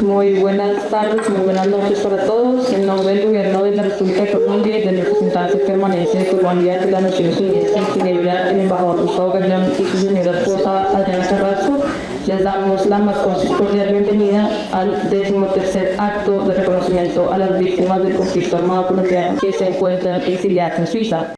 Muy buenas tardes, muy buenas noches para todos. En nombre del Gobierno de la República de Colombia y del representante permanente de Colombia ante las Naciones Unidas en Ginebra, el embajador Gustavo Gallón y su señora esposa Adriana Carrasco, les damos la más cordial bienvenida al 13º acto de reconocimiento a las víctimas del conflicto armado colombiano que se encuentran exiliadas en Suiza.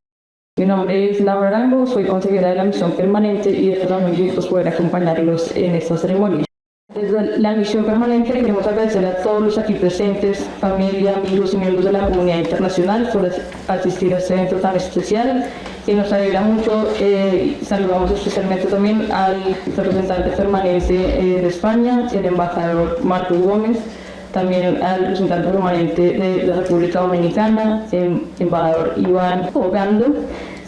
Mi nombre es Laura Arango, soy consejera de la misión permanente y estamos muy listos poder acompañarlos en esta ceremonia. Desde la misión permanente queremos agradecer a todos los aquí presentes, familia, amigos y miembros de la comunidad internacional por asistir a este evento tan especial que nos alegra mucho. Saludamos especialmente también al representante permanente de España, el embajador Marcos Gómez, también al representante permanente de la República Dominicana, el embajador Iván Ogando.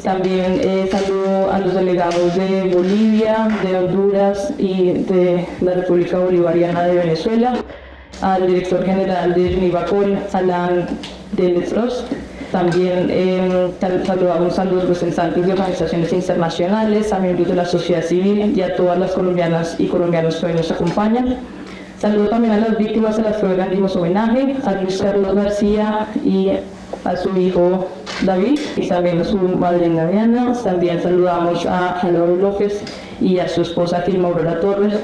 También saludo a los delegados de Bolivia, de Honduras y de la República Bolivariana de Venezuela, al director general de Univacol, Alain Deletros. También saludamos a los representantes de organizaciones internacionales, a miembros de la sociedad civil y a todas las colombianas y colombianos que hoy nos acompañan. Saludo también a las víctimas a las que hoy rendimos homenaje, a Luis Carlos García y a su hijo David y también a su madrina Diana. También saludamos a Jaloro López y a su esposa Tilma Aurora Torres,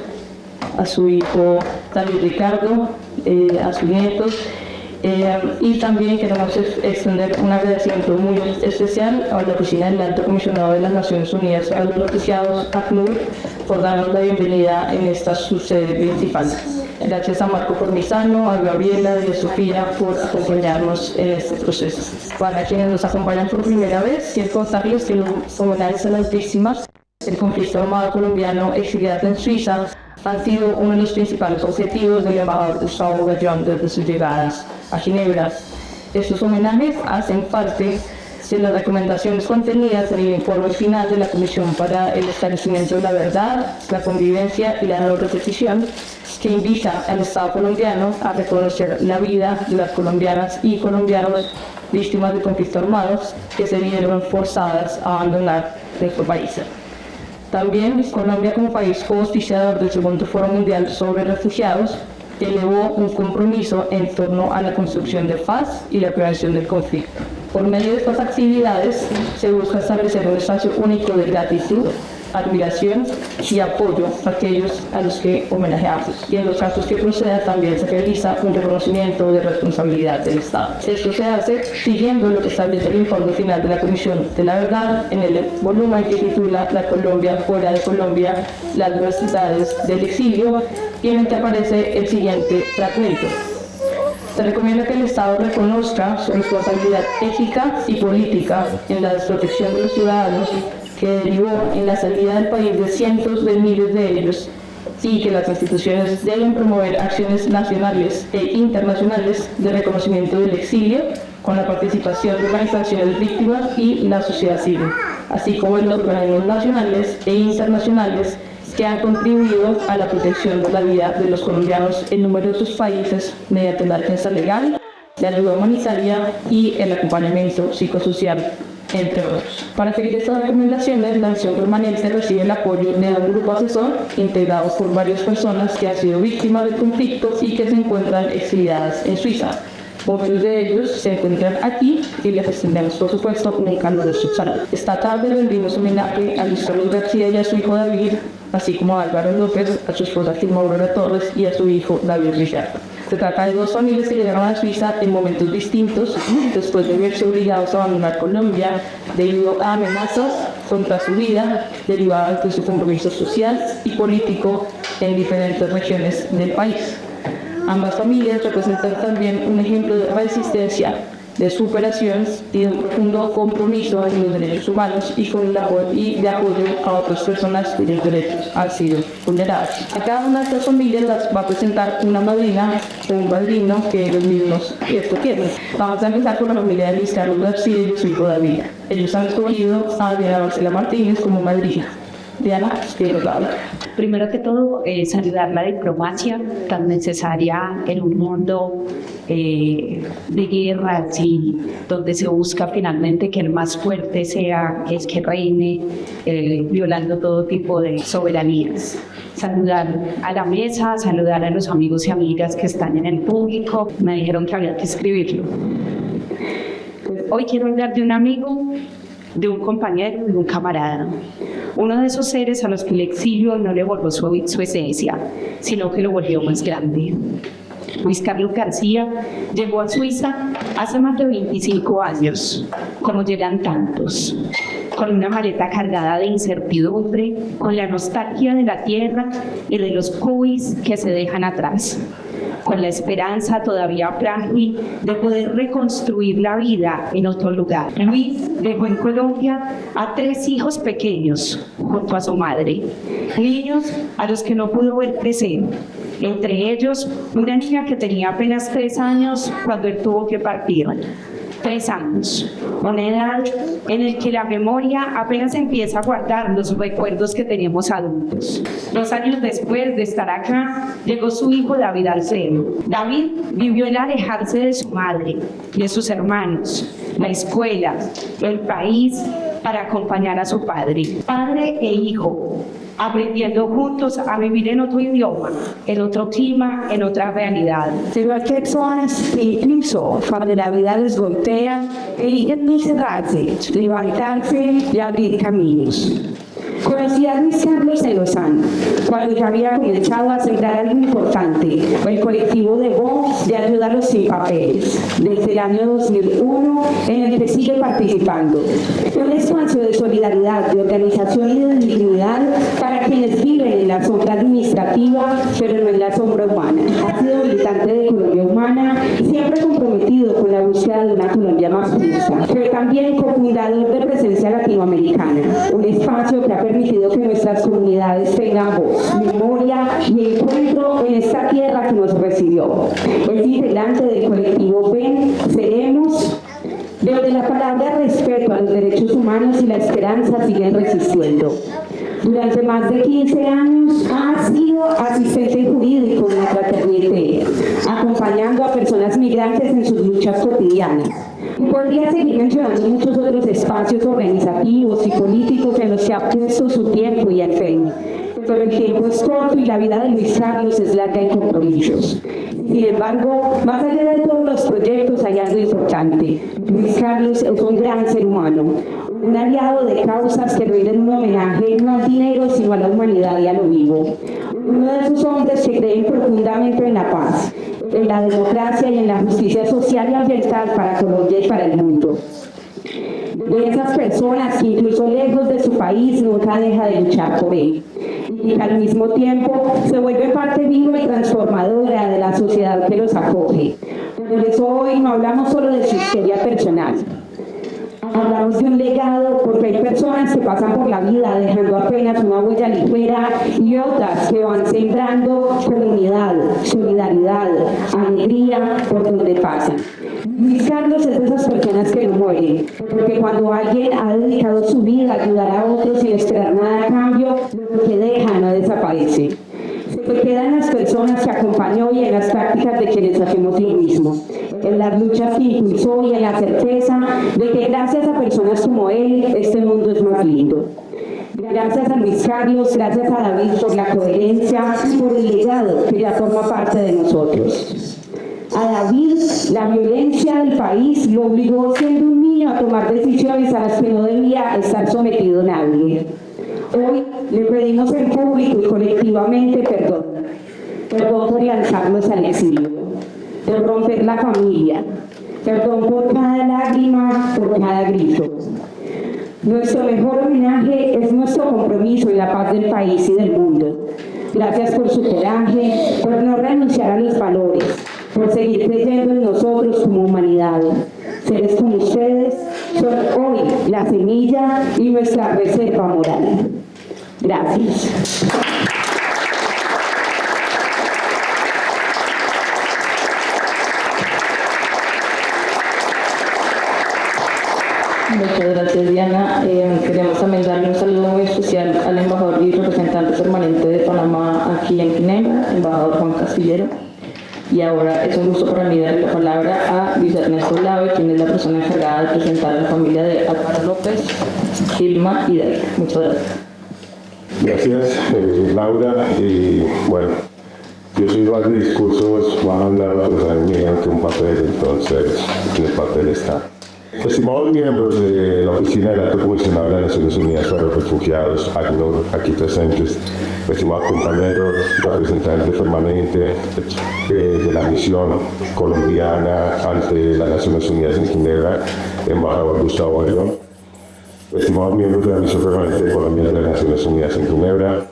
a su hijo David Ricardo, a sus nietos. Y también queremos extender un agradecimiento muy especial a la Oficina del Alto Comisionado de las Naciones Unidas a los refugiados, ACNUR, por darnos la bienvenida en esta su sede principal. Gracias a Marco Formizano, a Gabriela y a Sofía por acompañarnos en este proceso. Para quienes nos acompañan por primera vez, quiero contarles que los homenajes a las víctimas del conflicto armado colombiano exiliadas en Suiza han sido uno de los principales objetivos del embajador Gustavo Gallón desde sus llegadas a Ginebra. Estos homenajes hacen parte de las recomendaciones contenidas en el informe final de la Comisión para el Esclarecimiento de la Verdad, la Convivencia y la No Repetición, que invita al Estado colombiano a reconocer la vida de las colombianas y colombianos víctimas de conflictos armados que se vieron forzadas a abandonar nuestro país. También Colombia, como país co-auspiciador del Segundo Foro Mundial sobre Refugiados, elevó un compromiso en torno a la construcción de paz y la prevención del conflicto. Por medio de estas actividades se busca establecer un espacio único de gratitud, admiración y apoyo a aquellos a los que homenajeamos. Y en los casos que proceda también se realiza un reconocimiento de responsabilidad del Estado. Esto se hace siguiendo lo que establece el informe final de la Comisión de la Verdad en el volumen que titula La Colombia fuera de Colombia, las necesidades del exilio, y en el que aparece el siguiente fragmento. Se recomienda que el Estado reconozca su responsabilidad ética y política en la desprotección de los ciudadanos que derivó en la salida del país de cientos de miles de ellos, y que las instituciones deben promover acciones nacionales e internacionales de reconocimiento del exilio con la participación de organizaciones víctimas y la sociedad civil, así como de los organismos nacionales e internacionales que han contribuido a la protección de la vida de los colombianos en numerosos países mediante la defensa legal, la ayuda humanitaria y el acompañamiento psicosocial, entre otros. Para seguir estas recomendaciones, la misión permanente recibe el apoyo de un grupo asesor integrado por varias personas que han sido víctimas del conflicto y que se encuentran exiliadas en Suiza. Muchos de ellos se encuentran aquí y les extendemos, por supuesto, un caluroso saludo. Esta tarde rendimos homenaje a Luis Carlos García y a su hijo David, así como a Álvaro López, a su esposa Tilma Aurora Torres y a su hijo David Ricardo. Se trata de dos familias que llegaron a Suiza en momentos distintos, después de verse obligados a abandonar Colombia debido a amenazas contra su vida derivadas de su compromiso social y político en diferentes regiones del país. Ambas familias representan también un ejemplo de resistencia, de superación y de un profundo compromiso en los derechos humanos y de apoyo a otras personas cuyos derechos han sido vulnerados. A cada una de estas familias las va a presentar una madrina o un padrino que ellos mismos quieren. Vamos a empezar con la familia de Luis Carlos García y su hijo David. Ellos han escogido a Adriana Marcela Martínez como madrina. Diana, tiene la palabra. Primero que todo, saludar la diplomacia tan necesaria en un mundo de guerras y donde se busca finalmente que el más fuerte sea el que reine, violando todo tipo de soberanías. Saludar a la mesa, saludar a los amigos y amigas que están en el público. Me dijeron que había que escribirlo. Hoy quiero hablar de un amigo, de un compañero, de un camarada. Uno de esos seres a los que el exilio no le volvió su esencia, sino que lo volvió más grande. Luis Carlos García llegó a Suiza hace más de 25 años, como llegan tantos, con una maleta cargada de incertidumbre, con la nostalgia de la tierra y de los cuis que se dejan atrás, con la esperanza todavía frágil de poder reconstruir la vida en otro lugar. Luis dejó en Colombia a 3 hijos pequeños junto a su madre, niños a los que no pudo ver crecer, entre ellos una niña que tenía apenas 3 años cuando él tuvo que partir. 3 años, una edad en la que la memoria apenas empieza a guardar los recuerdos que tenemos adultos. 2 años después de estar acá, llegó su hijo David al seno. David vivió el alejarse de su madre, de sus hermanos, la escuela, el país, para acompañar a su padre. Padre e hijo, aprendiendo juntos a vivir en otro idioma, en otro clima, en otra realidad. Las personas que incluso cuando la vida les golpea, eligen no cerrarse, levantarse y abrir caminos. Conocí a Luis Carlos en Lozano, cuando ya había comenzado a sembrar algo importante, el colectivo de voz de ayuda a los sin papeles, desde el año 2001, en el que sigue participando. Un espacio de solidaridad, de organización y de dignidad para quienes viven en la sombra administrativa, pero no en la sombra humana. Ha sido militante de Colombia Humana y siempre comprometido con la búsqueda de una Colombia más justa. Fue también cofundador de Presencia Latinoamericana, un espacio que ha permitido que nuestras comunidades tengan voz, memoria y encuentro en esta tierra que nos recibió. Es integrante del colectivo Ven, Seremos, donde la palabra respeto a los derechos humanos y la esperanza siguen resistiendo. Durante más de 15 años ha sido asistente jurídico de la fraternidad, acompañando a personas migrantes en sus luchas cotidianas. Y podría seguir mencionando muchos otros espacios organizativos y políticos en los que ha puesto su tiempo y empeño. Pero el tiempo es corto y la vida de Luis Carlos es larga en compromisos. Sin embargo, más allá de todos los proyectos hay algo importante. Luis Carlos es un gran ser humano, un aliado de causas que rinden un homenaje no al dinero, sino a la humanidad y a lo vivo. Uno de esos hombres que creen profundamente en la paz, en la democracia y en la justicia social y ambiental para Colombia y para el mundo. De esas personas que incluso lejos de su país nunca deja de luchar por él. Y que al mismo tiempo se vuelve parte viva y transformadora de la sociedad que los acoge. Por eso hoy no hablamos solo de su historia personal. Hablamos de un legado porque hay personas que pasan por la vida dejando apenas una huella ligera y otras que van sembrando comunidad, solidaridad, alegría por donde pasan. Luis Carlos es de esas personas que no mueren, porque cuando alguien ha dedicado su vida a ayudar a otros sin esperar nada a cambio, lo que deja no desaparece. Se queda en las personas que acompañó y en las prácticas de quienes hacemos lo mismo, en las luchas que impulsó y en la certeza de que gracias a personas como él, este mundo es más lindo. Gracias a Luis Carlos, gracias a David por la coherencia y por el legado que ya forma parte de nosotros. A David, la violencia del país lo obligó siendo un niño a tomar decisiones a las que no debía estar sometido nadie. Hoy le pedimos en público y colectivamente perdón. Perdón por lanzarnos al exilio, por romper la familia, perdón por cada lágrima, por cada grito. Nuestro mejor homenaje es nuestro compromiso en la paz del país y del mundo. Gracias por su coraje, por no renunciar a los valores, por seguir creyendo en nosotros como humanidad. Seres como ustedes son hoy la semilla y nuestra reserva moral. Gracias. Muchas gracias, Diana. Queremos también darle un saludo muy especial al embajador y representante permanente de Panamá aquí en Ginebra, embajador Juan Castillero. Y ahora es un gusto para mí darle la palabra a Luis Ernesto Lave, quien es la persona encargada de presentar a la familia de Álvaro López, Gilma y David. Muchas gracias. Gracias, Laura. Bueno, yo soy más de discursos, más hablado, pues a mí me dijeron que un papel, entonces en el papel está. Estimados miembros de la Oficina del Alto Comisionado de las Naciones Unidas para los Refugiados, ACNUR, aquí presentes, estimados compañeros, representantes permanentes de la misión colombiana ante las Naciones Unidas en Ginebra, embajador Gustavo Ayllón, estimados miembros de la misión permanente de Colombia de las Naciones Unidas en Ginebra,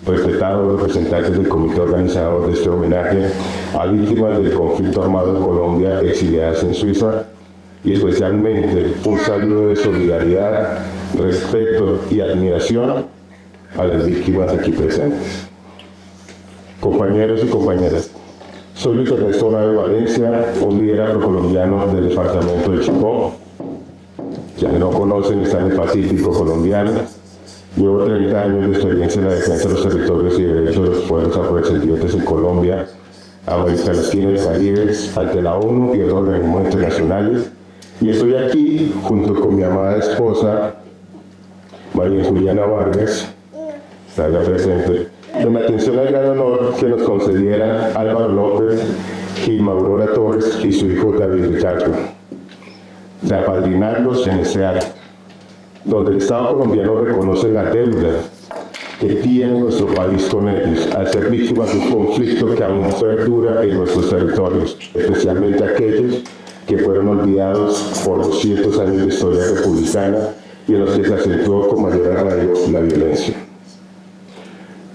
respetados representantes del comité organizador de este homenaje a víctimas del conflicto armado en Colombia exiliadas en Suiza, y especialmente un saludo de solidaridad, respeto y admiración a las víctimas aquí presentes. Compañeros y compañeras, soy Luis Ernesto Lave Valencia, un líder afrocolombiano del departamento de Chocó. Ya que no conocen, está en el Pacífico colombiano. Llevo 30 años de experiencia en la defensa de los territorios y derechos de los pueblos afrodescendientes en Colombia, América Latina y el Caribe, ante la ONU y otros organismos internacionales. Y estoy aquí junto con mi amada esposa, María Juliana Vargas, está acá presente, en atención al gran honor que nos concedieran Álvaro López, Gilma Aurora Torres y su hijo David Ricardo, de apadrinarlos en este acto, donde el Estado colombiano reconoce la deuda que tiene nuestro país con ellos al ser víctimas de un conflicto que aún perdura en nuestros territorios, especialmente aquellos que fueron olvidados por 200 años de historia republicana y en los que se acentuó con mayor arraigo la violencia.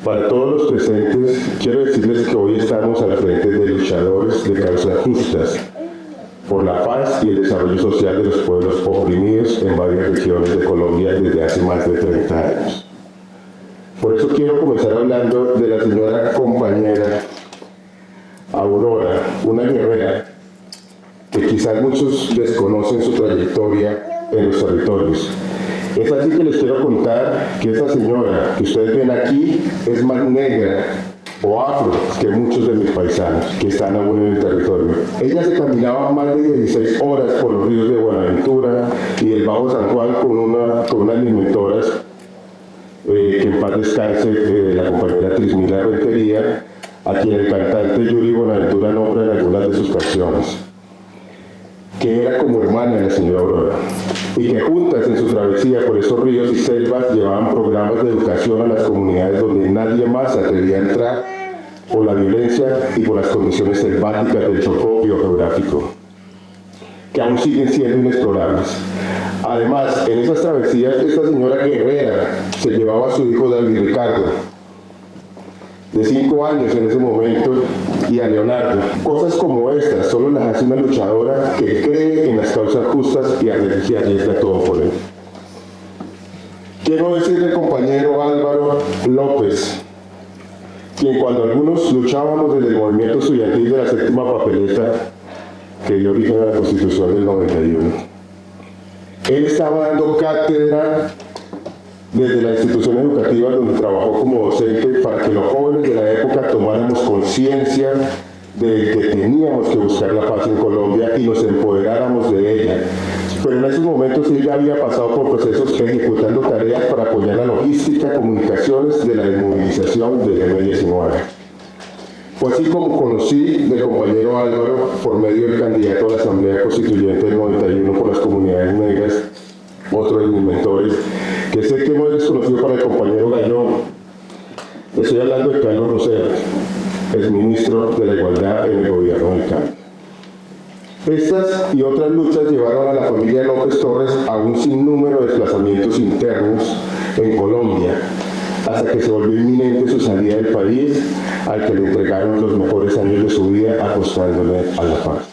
Para todos los presentes, quiero decirles que hoy estamos al frente de luchadores de causas justas por la paz y el desarrollo social de los pueblos oprimidos en varias regiones de Colombia desde hace más de 30 años. Por eso quiero comenzar hablando de la señora compañera Aurora, una guerrera que quizás muchos desconocen su trayectoria en los territorios. Es así que les quiero contar que esa señora que ustedes ven aquí es más negra o afro que muchos de mis paisanos que están aún en el territorio. Ella se caminaba más de 16 horas por los ríos de Buenaventura y el Bajo San Juan con unas mentoras que en paz descanse, la compañera Trismila Rentería, a quien el cantante Yuri Buenaventura nombra en algunas de sus canciones, que era como hermana de la señora Aurora, y que juntas en su travesía por esos ríos y selvas llevaban programas de educación a las comunidades donde nadie más se atrevía a entrar por la violencia y por las condiciones selváticas del Chocó biogeográfico, que aún siguen siendo inexplorables. Además, en esas travesías, esta señora guerrera se llevaba a su hijo David Ricardo, de 5 años en ese momento, y a Leonardo. Cosas como estas solo las hace una luchadora que cree en las causas justas y arriesga todo por él. Quiero decirle al compañero Álvaro López, quien cuando algunos luchábamos desde el movimiento estudiantil de la séptima papeleta que dio origen a la Constitución del 91, él estaba dando cátedra desde la institución educativa donde trabajó como docente para que los jóvenes de la época tomáramos conciencia de que teníamos que buscar la paz en Colombia y nos empoderáramos de ella. Pero en esos momentos él ya había pasado por procesos ejecutando tareas para apoyar la logística, comunicaciones de la desmovilización del M-19. Fue así como conocí del compañero Álvaro por medio del candidato a la Asamblea Constituyente del 91 por las comunidades negras, otro de mis mentores, que sé que hemos desconocido para el compañero Gallón. Estoy hablando de Carlos Rosero, exministro de la Igualdad en el gobierno del cambio. Estas y otras luchas llevaron a la familia López Torres a un sinnúmero de desplazamientos internos en Colombia, hasta que se volvió inminente su salida del país, al que le entregaron los mejores años de su vida apostándole a la paz.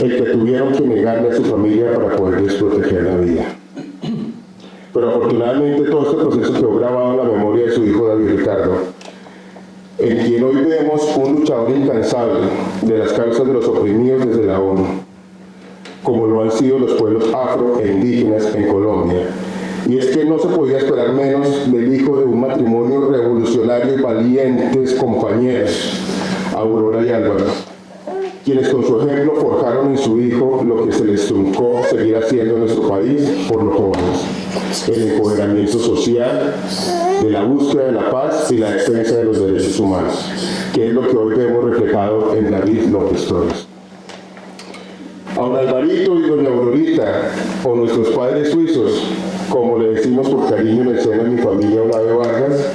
El que tuvieron que negarle a su familia para poderles proteger la vida. Pero afortunadamente todo este proceso quedó grabado en la memoria de su hijo David Ricardo, en quien hoy vemos un luchador incansable de las causas de los oprimidos desde la ONU, como lo han sido los pueblos afro e indígenas en Colombia. Y es que no se podía esperar menos del hijo de un matrimonio revolucionario y valientes compañeros, Aurora y Álvaro, quienes con su ejemplo forjaron en su hijo lo que se les truncó seguir haciendo en nuestro país por los jóvenes: el empoderamiento social, de la búsqueda de la paz y la defensa de los derechos humanos, que es lo que hoy vemos reflejado en David López Torres. A don Alvarito y doña Aurorita, o nuestros padres suizos, como le decimos por cariño en el seno de mi familia Olave Vargas,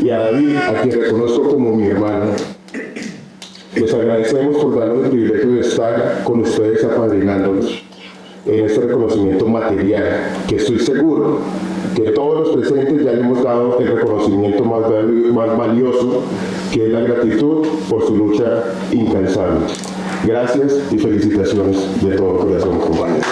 y a David, a quien reconozco como mi hermano, les agradecemos por darnos el privilegio de estar con ustedes apadrinándolos en este reconocimiento material, que estoy seguro que todos los presentes ya le hemos dado el reconocimiento más valioso, que es la gratitud por su lucha incansable. Gracias y felicitaciones de todo corazón, compañeros.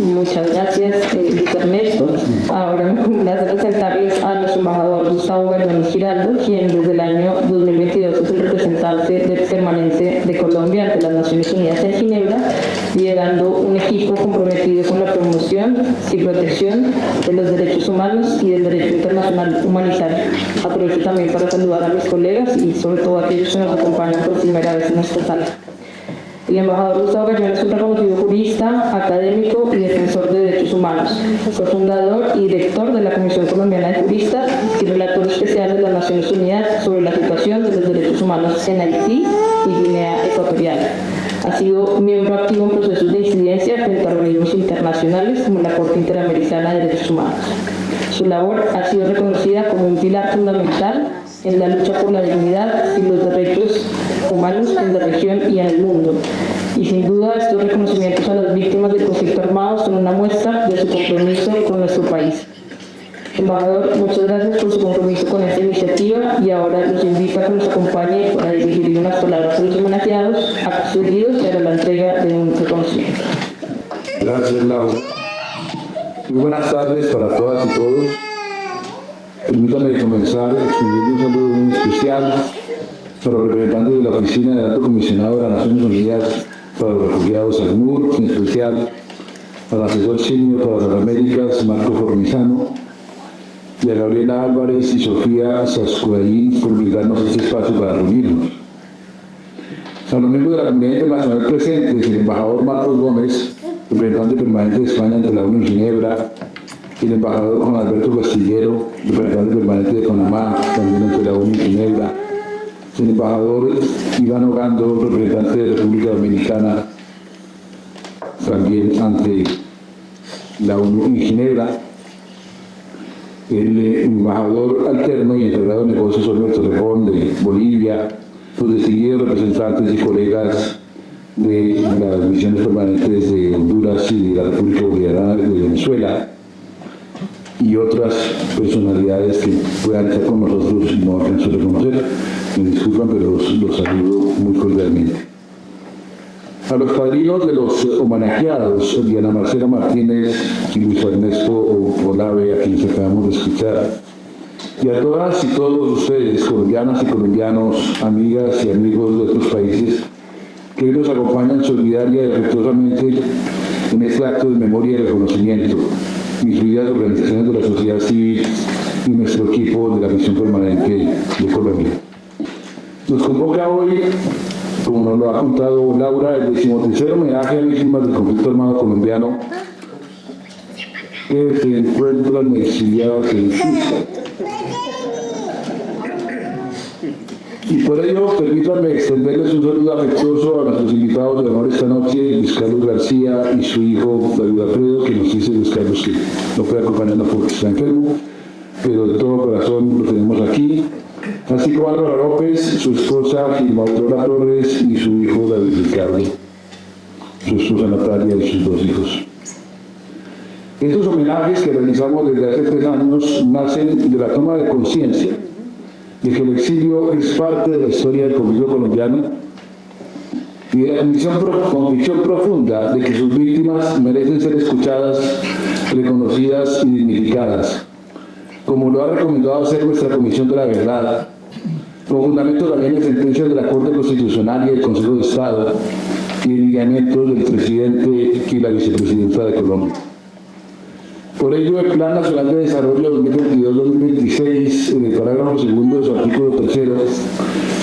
Muchas gracias, Luis Ernesto. Ahora me complace presentarles a nuestro embajador Gustavo Verdón Giraldo, quien desde el año 2022 es el representante permanente de Colombia ante las Naciones Unidas en Ginebra, liderando un equipo comprometido con la promoción y protección de los derechos humanos y del derecho internacional humanitario. Aprovecho también para saludar a mis colegas y sobre todo a aquellos que nos acompañan por primera vez en nuestra sala. El embajador Gustavo Gallón es un reconocido jurista, académico y defensor de derechos humanos. Fue fundador y director de la Comisión Colombiana de Juristas y relator especial de las Naciones Unidas sobre la situación de los derechos humanos en Haití y Guinea Ecuatorial. Ha sido miembro activo en procesos de incidencia frente a organismos internacionales como la Corte Interamericana de Derechos Humanos. Su labor ha sido reconocida como un pilar fundamental en la lucha por la dignidad y los derechos humanos en la región y en el mundo. Y sin duda estos reconocimientos a las víctimas del conflicto armado son una muestra de su compromiso con nuestro país. Embajador, muchas gracias por su compromiso con esta iniciativa y ahora los invito a que nos acompañe para dirigir unas palabras a los homenajeados, actos seguidos y a la entrega de un reconocimiento. Gracias, Laura. Muy buenas tardes para todas y todos. Permítanme comenzar extendiendo un saludo muy especial para los representantes de la Oficina del Alto Comisionado de las Naciones Unidas para los Refugiados, ACNUR, en especial al asesor senior para las Américas, Marco Formizano, y a Gabriela Álvarez y Sofía Sascuayín por brindarnos este espacio para reunirnos. A los miembros de la comunidad internacional presentes, el embajador Marcos Gómez, representante permanente de España ante la ONU en Ginebra, y el embajador Juan Alberto Castillero, representante permanente de Panamá, también ante la ONU en Ginebra, el embajador Iván Ogando, representante de República Dominicana, también ante la ONU en Ginebra, el embajador alterno y encargado de negocios Alberto Torrejón de Bolivia, los distinguidos representantes y colegas de las misiones permanentes de Honduras y de la República Bolivariana de Venezuela, y otras personalidades que puedan estar con nosotros y no alcanzo a reconocer. Me disculpan, pero los saludo muy cordialmente. A los padrinos de los homenajeados, Diana Marcela Martínez y Luis Ernesto Olave, a quienes acabamos de escuchar, y a todas y todos ustedes, colombianas y colombianos, amigas y amigos de otros países, que hoy nos acompañan solidaria y afectuosamente en este acto de memoria y reconocimiento, incluidas organizaciones de la sociedad civil y nuestro equipo de la misión permanente de Colombia. Nos convoca hoy, como nos lo ha contado Laura, el 13º homenaje a víctimas del conflicto armado colombiano que se encuentran exiliados en Suiza. Y por ello, permítanme extenderles un saludo afectuoso a nuestros invitados de honor esta noche, Luis Carlos García y su hijo David Alfredo, que nos dice Luis Carlos que no puede acompañarnos porque está enfermo, pero de todo corazón lo tenemos aquí, así como Álvaro López, su esposa Gilma Aurora Torres y su hijo David Ricardo, su esposa Natalia y sus 2 hijos. Estos homenajes que realizamos desde hace 3 años nacen de la toma de conciencia de que el exilio es parte de la historia del conflicto colombiano y de la convicción profunda de que sus víctimas merecen ser escuchadas reconocidas y dignificadas, como lo ha recomendado hacer nuestra Comisión de la Verdad, con fundamento también en sentencias de la Corte Constitucional y del Consejo de Estado y en lineamientos del presidente y la vicepresidenta de Colombia. Por ello, el Plan Nacional de Desarrollo 2022-2026, en el parágrafo segundo de su artículo 3,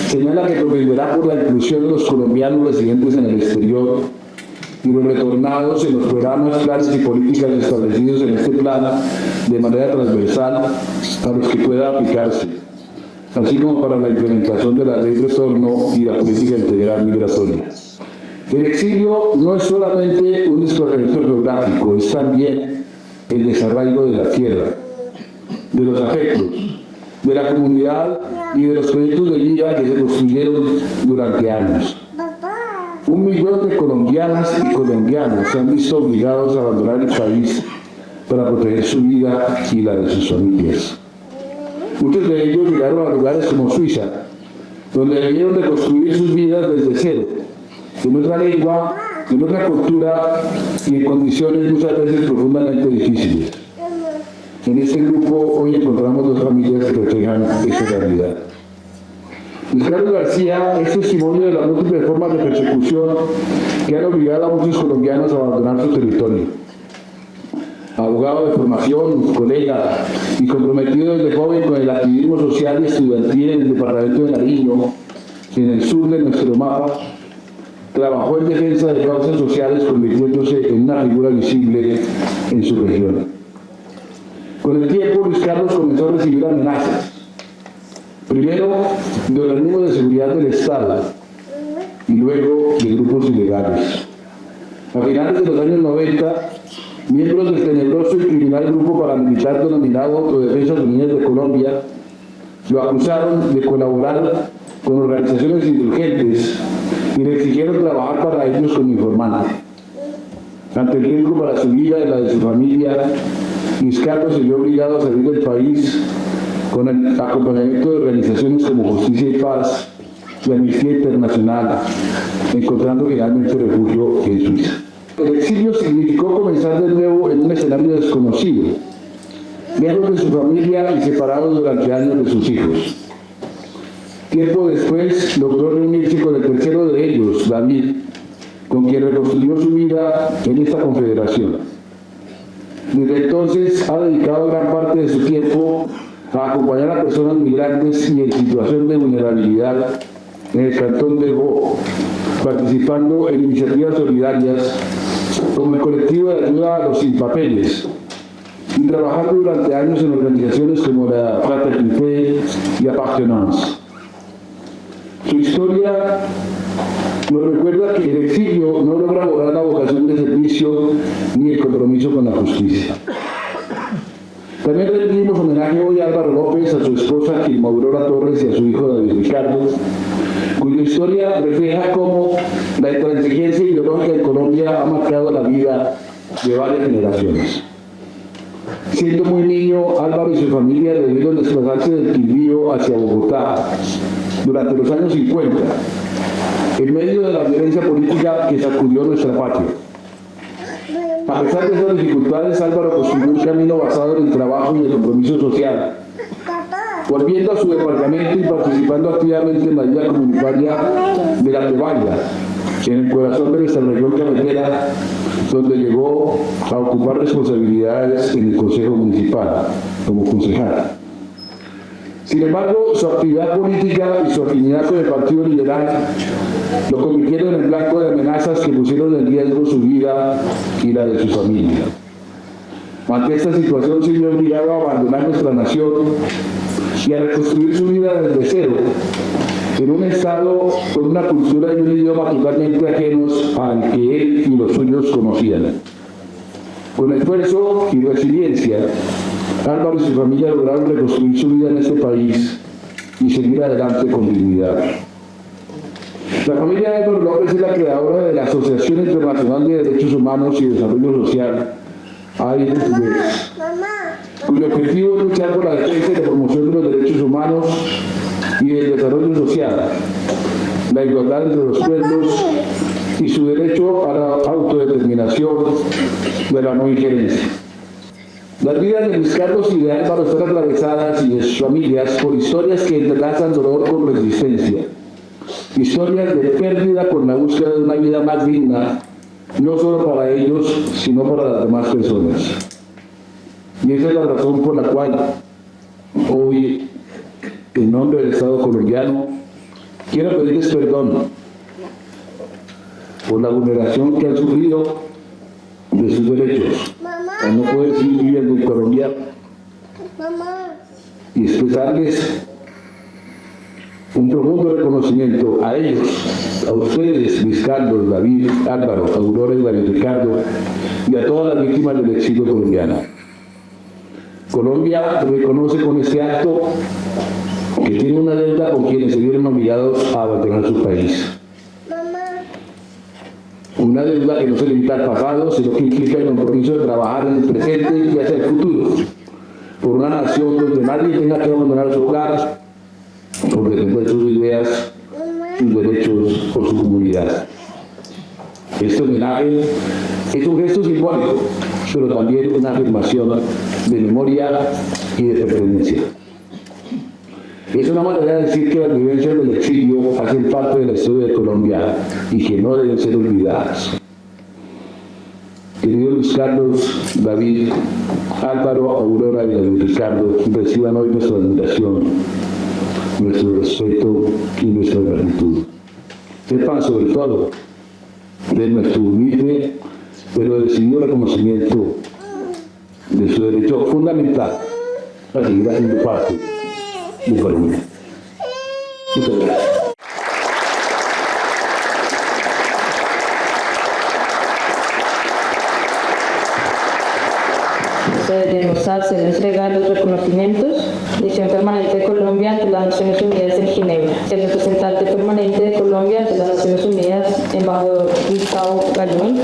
señala que promoverá por la inclusión de los colombianos residentes en el exterior y los retornados en los programas, planes y políticas establecidos en este plan de manera transversal a los que pueda aplicarse, así como para la implementación de la ley de retorno y la política integral migratoria. El exilio no es solamente un desplazamiento geográfico, es también el desarraigo de la tierra, de los afectos, de la comunidad y de los proyectos de vida que se construyeron durante años. 1 millón de colombianas y colombianos se han visto obligados a abandonar el país para proteger su vida y la de sus familias. Muchos de ellos llegaron a lugares como Suiza, donde debieron de construir sus vidas desde cero, en otra lengua, en otra cultura y en condiciones muchas veces profundamente difíciles. En este grupo hoy encontramos 2 familias que reflejan esa realidad. Luis Carlos García es testimonio de las múltiples formas de persecución que han obligado a muchos colombianos a abandonar su territorio. Abogado de formación, colega y comprometido desde joven con el activismo social y estudiantil en el departamento de Nariño, en el sur de nuestro mapa, trabajó en defensa de causas sociales, convirtiéndose en una figura visible en su región. Con el tiempo, Luis Carlos comenzó a recibir amenazas, primero de organismos de seguridad del Estado y luego de grupos ilegales. A finales de los años 90, miembros del tenebroso y criminal grupo paramilitar denominado Autodefensas Unidas de Colombia lo acusaron de colaborar con organizaciones indulgentes y le exigieron trabajar para ellos como informante. Ante el riesgo para su vida y la de su familia, Luis Carlos se vio obligado a salir del país con el acompañamiento de organizaciones como Justicia y Paz y Amnistía Internacional, encontrando finalmente refugio en Suiza. El exilio significó comenzar de nuevo en un escenario desconocido, lejos de su familia y separados durante años de sus hijos. Tiempo después logró reunirse con el tercero de ellos, David, con quien reconstruyó su vida en esta confederación. Desde entonces ha dedicado gran parte de su tiempo a acompañar a personas migrantes y en situación de vulnerabilidad en el cantón de Go, participando en iniciativas solidarias como el colectivo de ayuda a los sin papeles y trabajando durante años en organizaciones como la Fraternité y Appartenance. Su historia nos recuerda que el exilio no logra borrar la vocación de servicio ni el compromiso con la justicia. También rendimos homenaje hoy a Álvaro López, a su esposa Gilma Aurora Torres y a su hijo David Ricardo, cuya historia refleja cómo la intransigencia ideológica en Colombia ha marcado la vida de varias generaciones. Siendo muy niño, Álvaro y su familia debieron desplazarse del Quindío hacia Bogotá durante los años 50, en medio de la violencia política que sacudió nuestra patria. A pesar de esas dificultades, Álvaro construyó un camino basado en el trabajo y el compromiso social, volviendo a su departamento y participando activamente en la vida comunitaria de La Tebaida, en el corazón de nuestra región cafetera, donde llegó a ocupar responsabilidades en el Consejo Municipal como concejal. Sin embargo, su actividad política y su afinidad con el Partido Liberal lo convirtieron en blanco de amenazas que pusieron en riesgo su vida y la de su familia. Ante esta situación se vio obligado a abandonar nuestra nación y a reconstruir su vida desde cero, en un estado con una cultura y un idioma totalmente ajenos al que él y los suyos conocían. Con esfuerzo y resiliencia, Álvaro y su familia lograron reconstruir su vida en este país y seguir adelante con dignidad. La familia de Álvaro López es la creadora de la Asociación Internacional de Derechos Humanos y Desarrollo Social, AIDES, cuyo objetivo es luchar por la defensa y la promoción de los derechos humanos y el desarrollo social, la igualdad entre los pueblos y su derecho a la autodeterminación de la no injerencia. Las vidas de Luis Carlos y de Álvaro están atravesadas y de sus familias por historias que entrelazan dolor con resistencia. Historias de pérdida con la búsqueda de una vida más digna, no solo para ellos, sino para las demás personas. Y esa es la razón por la cual hoy, en nombre del Estado colombiano, quiero pedirles perdón por la vulneración que han sufrido de sus derechos a no poder seguir viviendo en Colombia y expresarles un profundo reconocimiento a ellos, a ustedes, Luis Carlos, David, Álvaro, Aurora y David Ricardo, y a todas las víctimas del exilio colombiano. Colombia reconoce con este acto que tiene una deuda con quienes se vieron obligados a abandonar su país. Una deuda que no se limita al pasado, sino que implica el compromiso de trabajar en el presente y hacia el futuro, por una nación donde nadie tenga que abandonar su hogar, por defender sus ideas, sus derechos por su comunidad. Este homenaje es un gesto simbólico, pero también una afirmación de memoria y de pertenencia. Es una manera de decir que las vivencias del exilio hacen parte de la historia de Colombia y que no deben ser olvidadas. Querido Luis Carlos, David, Álvaro, Aurora y David Ricardo, reciban hoy nuestra admiración, nuestro respeto y nuestra gratitud. Sepan sobre todo de nuestro humilde pero decidido reconocimiento de su derecho fundamental a seguir haciendo parte de Colombia. Muchas gracias. De demostrarse de entregar los reconocimientos, Misión Permanente de Colombia ante las Naciones Unidas en Ginebra. El representante permanente de Colombia ante las Naciones Unidas, embajador Gustavo Gallón,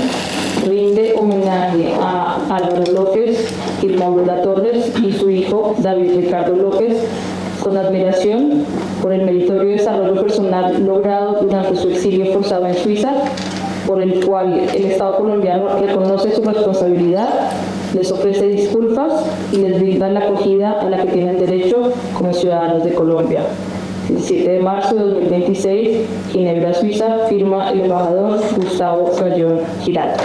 rinde homenaje a Álvaro López, Gilmán Bula Torres y su hijo David Ricardo López con admiración por el meritorio desarrollo personal logrado durante su exilio forzado en Suiza, por el cual el Estado colombiano reconoce su responsabilidad, les ofrece disculpas y les brinda la acogida a la que tienen derecho como ciudadanos de Colombia. El 7 de marzo de 2026, Ginebra, Suiza, firma el embajador Gustavo Gallón Giraldo.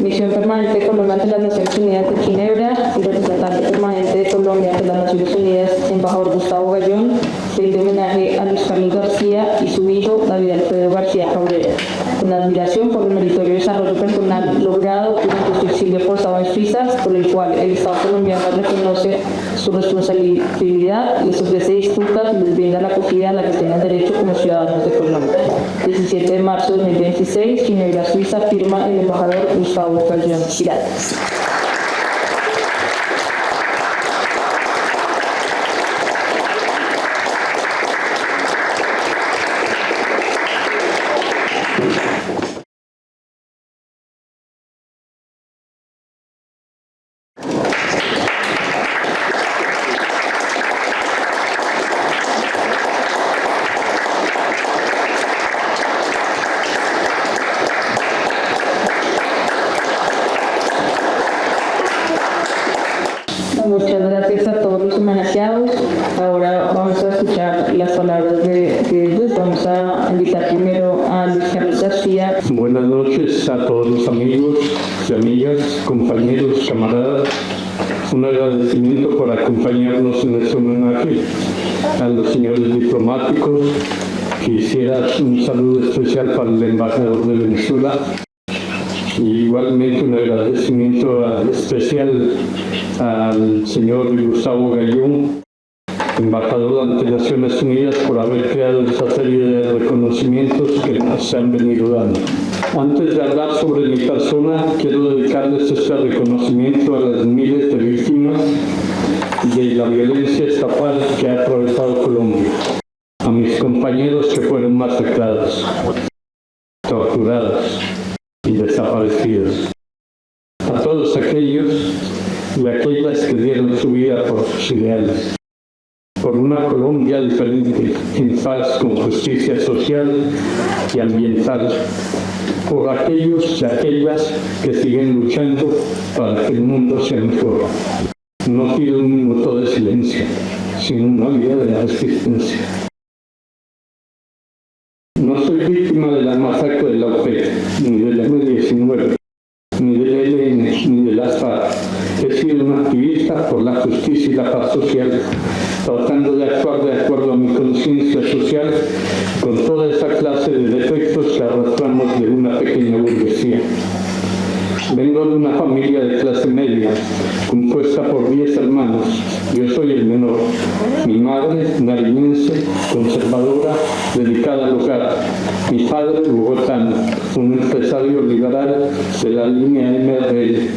Misión Permanente de Colombia ante las Naciones Unidas de Ginebra, el representante permanente de Colombia ante las Naciones Unidas, embajador Gustavo Gallón, rinde homenaje a Luis Carlos García y su hijo David Alfredo García Cabrera, con admiración por el meritorio desarrollo personal logrado durante su exilio forzado en Suiza, por el cual el Estado colombiano reconoce su responsabilidad, les ofrece disculpas y les brinda la acogida a la que tienen derecho como ciudadanos de Colombia. 17 de marzo de 2026, Ginebra, Suiza, firma el embajador Gustavo Gallón Giraldo. Muchas gracias a todos los homenajeados. Ahora vamos a escuchar las palabras de ellos. Vamos a invitar primero a Luis Carlos García. Buenas noches a todos los amigos y amigas, compañeros, camaradas. Un agradecimiento por acompañarnos en este homenaje a los señores diplomáticos. Quisiera un saludo especial para el embajador de Venezuela. Y igualmente un agradecimiento especial al señor Gustavo Gallón, embajador ante Naciones Unidas, por haber creado esta serie de reconocimientos que nos han venido dando. Antes de hablar sobre mi persona, quiero dedicarles este reconocimiento a las miles de víctimas de la violencia estatal que ha atravesado Colombia, a mis compañeros que fueron masacrados, torturados y desaparecidos, a todos aquellos y aquellas que dieron su vida por sus ideales, por una Colombia diferente, en paz, con justicia social y ambiental, por aquellos y aquellas que siguen luchando para que el mundo sea mejor. No pido un minuto de silencio, sino una vida de resistencia. No soy víctima de la masacre de la OP, ni del M-19, ni del ELN, ni de las FARC. He sido un activista por la justicia y la paz social, tratando de actuar de acuerdo a mi conciencia social, con toda esa clase de defectos que arrastramos de una pequeña burguesía. Vengo de una familia de clase media, compuesta por 10 hermanos. Yo soy el menor. Mi madre, nariñense, conservadora, dedicada al hogar. Mi padre, bogotano, un empresario liberal de la línea MRL.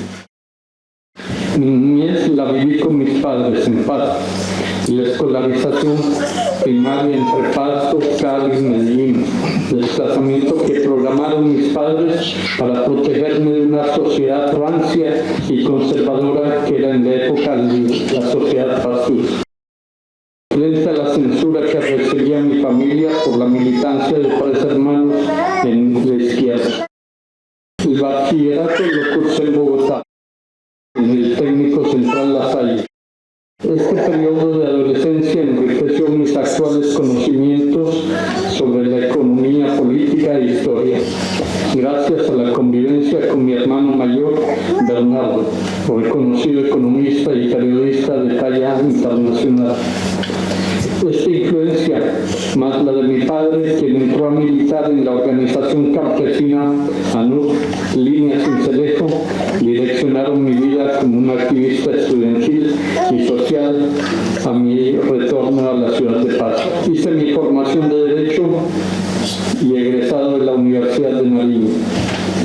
Mi niñez la viví con mis padres en paz. Y la escolarización primaria entre Pasto, Cali y Medellín, desplazamiento que programaron mis padres para protegerme de una sociedad rancia y conservadora que era en la época la sociedad pastusa. Frente a la censura que recibía mi familia por la militancia de 3 hermanos en la izquierda. El bachillerato lo cursé en Bogotá, en el Técnico Central La Salle. Este periodo de adolescencia enriqueció mis actuales conocimientos sobre la economía, política e historia, gracias a la convivencia con mi hermano mayor, Bernardo, reconocido economista y periodista de talla internacional. Esta influencia, más la de mi padre, quien entró a militar en la organización campesina ANUR, Línea Cincelejo, direccionaron mi vida como un activista estudiantil y social a mi retorno a la ciudad de Pasto. Hice mi formación de Derecho y egresado de la Universidad de Nariño.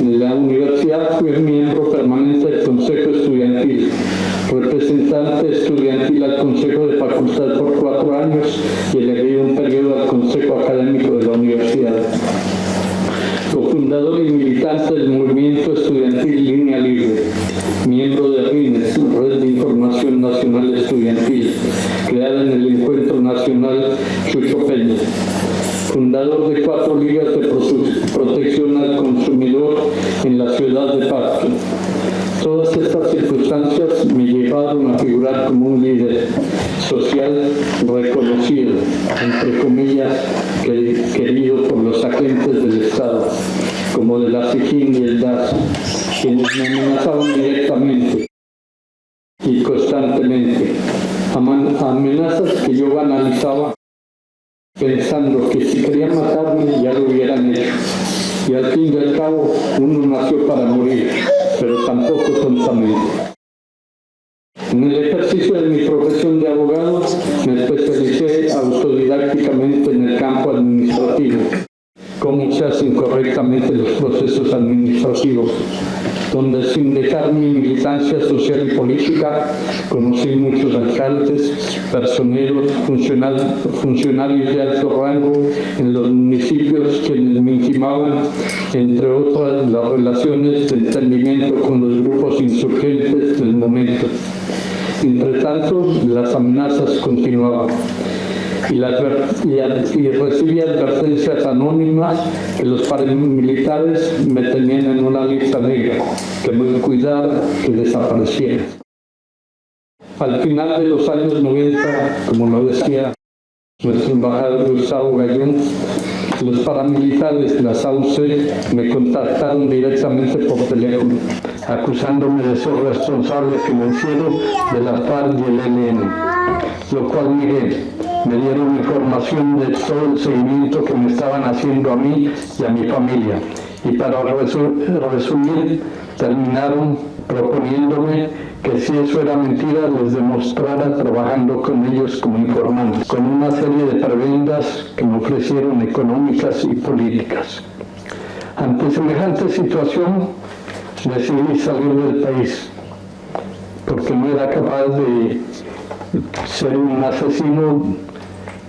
En la universidad fui miembro permanente del Consejo Estudiantil, representante estudiantil al Consejo de Facultad por 4 años y elegido un periodo al Consejo Académico de la Universidad. Cofundador y militante del movimiento estudiantil Línea Libre, miembro de RINES, Red de Información Nacional Estudiantil, creada en el Encuentro Nacional Chucho Peña. Fundador de 4 ligas de protección al consumidor en la ciudad de Pasto. Todas estas circunstancias me llevaron a figurar como un líder social reconocido, entre comillas, querido por los agentes del Estado, como de la SIJIN y el DAS, quienes me amenazaban directamente y constantemente. Amenazas que yo banalizaba, pensando que si querían matarme ya lo hubieran hecho. Y al fin y al cabo, uno nació para morir, pero tampoco tontamente. En el ejercicio de mi profesión de abogado, me especialicé autodidácticamente en el campo administrativo, cómo se hacen correctamente los procesos administrativos, donde sin dejar mi militancia social y política, conocí muchos alcaldes, personeros, funcionarios de alto rango en los municipios quienes me intimaban, entre otras, las relaciones de entendimiento con los grupos insurgentes del momento. Entre tanto, las amenazas continuaban y recibí advertencias anónimas que los paramilitares me tenían en una lista negra, que me cuidara que desapareciera. Al final de los años 90, como lo decía nuestro embajador Gustavo Gallón, los paramilitares, las AUC, me contactaron directamente por teléfono, acusándome de ser responsable financiero de la FARC y el ELN, lo cual me dieron información de todo el seguimiento que me estaban haciendo a mí y a mi familia. Y para resumir, terminaron proponiéndome que si eso era mentira, les demostrara trabajando con ellos como informantes, con una serie de prebendas que me ofrecieron económicas y políticas. Ante semejante situación, decidí salir del país, porque no era capaz de ser un asesino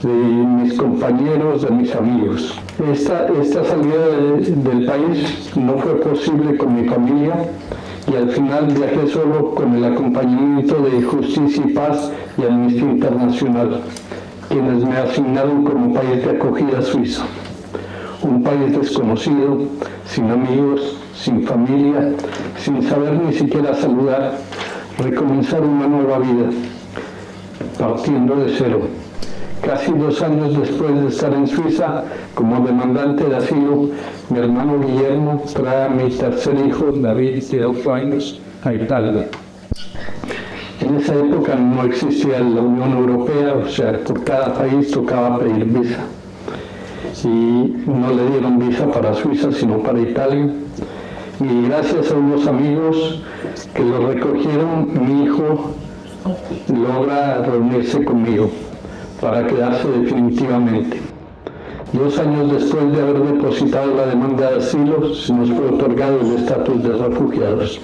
de mis compañeros, de mis amigos. Esta salida del país no fue posible con mi familia y al final viajé solo con el acompañamiento de Justicia y Paz y Amnistía Internacional. quienes me asignaron como país de acogida Suiza. Un país desconocido, sin amigos, sin familia, sin saber ni siquiera saludar, recomenzar una nueva vida, partiendo de cero. Casi 2 años después de estar en Suiza como demandante de asilo, mi hermano Guillermo trae a mi tercer hijo, David, de 8 años, a Italia. En esa época no existía la Unión Europea, o sea, por cada país tocaba pedir visa. Y no le dieron visa para Suiza, sino para Italia. Y gracias a unos amigos que lo recogieron, mi hijo logra reunirse conmigo para quedarse definitivamente. 2 años después de haber depositado la demanda de asilo, se nos fue otorgado el estatus de refugiados.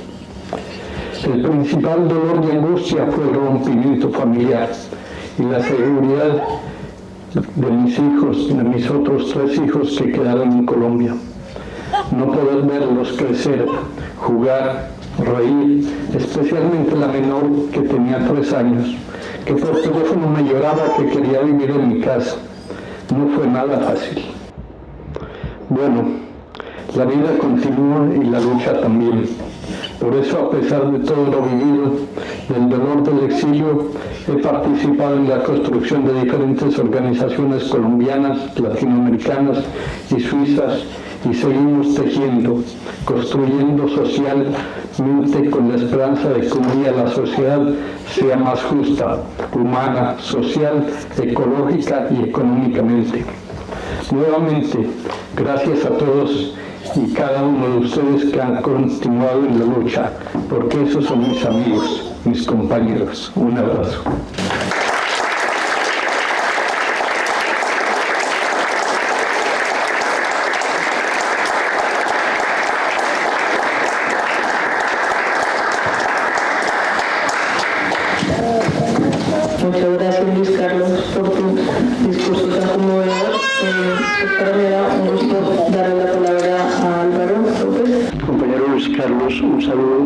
El principal dolor y angustia fue el rompimiento familiar y la seguridad de mis hijos, de mis otros 3 hijos que quedaron en Colombia. No poder verlos crecer, jugar, reír, especialmente la menor que tenía 3 años, que por teléfono me lloraba que quería vivir en mi casa. No fue nada fácil. Bueno, la vida continúa y la lucha también. Por eso, a pesar de todo lo vivido, del dolor del exilio, he participado en la construcción de diferentes organizaciones colombianas, latinoamericanas y suizas, y seguimos tejiendo, construyendo socialmente con la esperanza de que un día la sociedad sea más justa, humana, social, ecológica y económicamente. Nuevamente, gracias a todos y cada uno de ustedes que han continuado en la lucha, porque esos son mis amigos, mis compañeros. Un abrazo. Muchas gracias, Luis Carlos, por tu discurso tan conmovedor. Doctora, me da un gusto darle la palabra a Álvaro López. Compañero Luis Carlos, un saludo.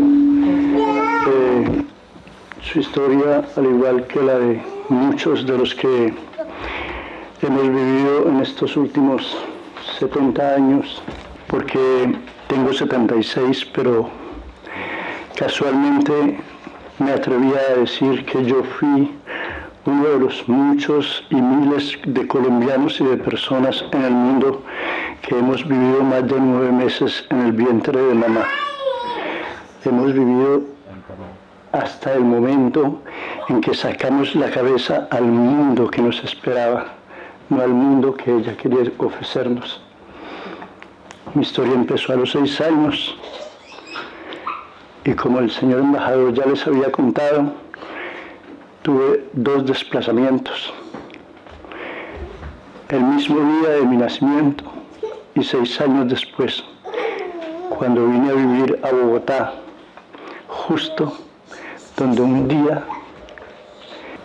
Su historia, al igual que la de muchos de los que hemos vivido en estos últimos 70 años, porque tengo 76, pero casualmente me atrevía a decir que yo fui uno de los muchos y miles de colombianos y de personas en el mundo que hemos vivido más de 9 meses en el vientre de mamá. Hemos vivido hasta el momento en que sacamos la cabeza al mundo que nos esperaba, no al mundo que ella quería ofrecernos. Mi historia empezó a los 6 años y como el señor embajador ya les había contado, tuve 2 desplazamientos. El mismo día de mi nacimiento y 6 años después, cuando vine a vivir a Bogotá, justo donde un día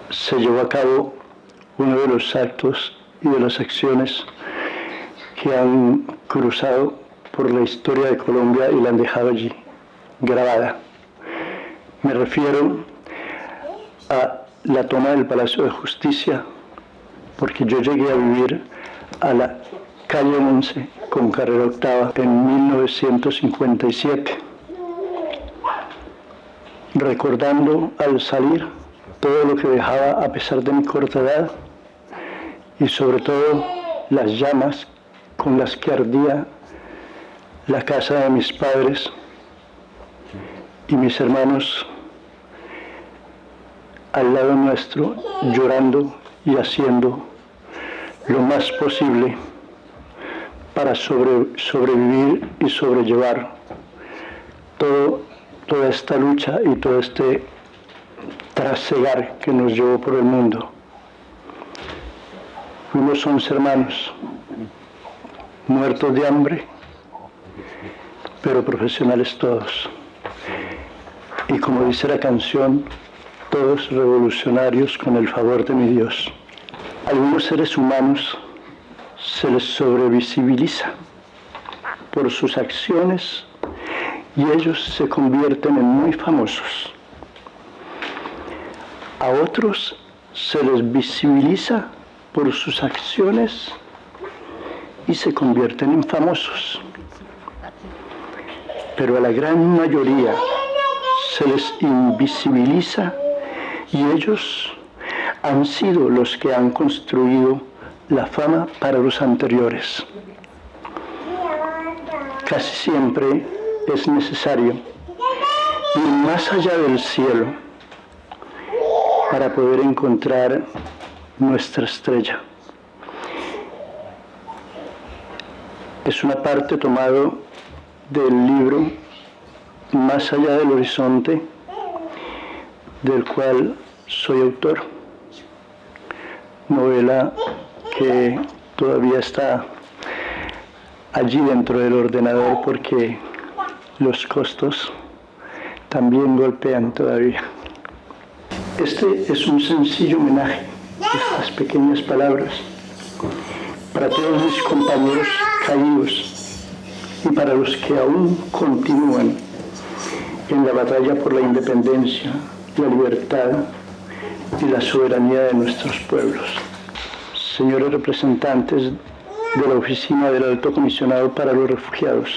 se llevó a cabo uno de los actos y de las acciones que han cruzado por la historia de Colombia y la han dejado allí grabada. Me refiero a la toma del Palacio de Justicia, porque yo llegué a vivir a la calle 11 con carrera octava en 1957, recordando al salir todo lo que dejaba a pesar de mi corta edad y sobre todo las llamas con las que ardía la casa de mis padres y mis hermanos al lado nuestro, llorando y haciendo lo más posible para sobrevivir y sobrellevar toda esta lucha y todo este trasegar que nos llevó por el mundo. Fuimos 11 hermanos, muertos de hambre, pero profesionales todos. Y como dice la canción, todos revolucionarios con el favor de mi Dios. Algunos seres humanos se les sobrevisibiliza por sus acciones y ellos se convierten en muy famosos. A otros se les visibiliza por sus acciones y se convierten en famosos. Pero a la gran mayoría se les invisibiliza y ellos han sido los que han construido la fama para los anteriores. Casi siempre es necesario ir más allá del cielo para poder encontrar nuestra estrella. Es una parte tomado del libro Más allá del horizonte, del cual soy autor. Novela que todavía está allí dentro del ordenador porque los costos también golpean todavía. Este es un sencillo homenaje, estas pequeñas palabras, para todos mis compañeros caídos y para los que aún continúan en la batalla por la independencia, la libertad y la soberanía de nuestros pueblos. Señores representantes de la Oficina del Alto Comisionado para los Refugiados,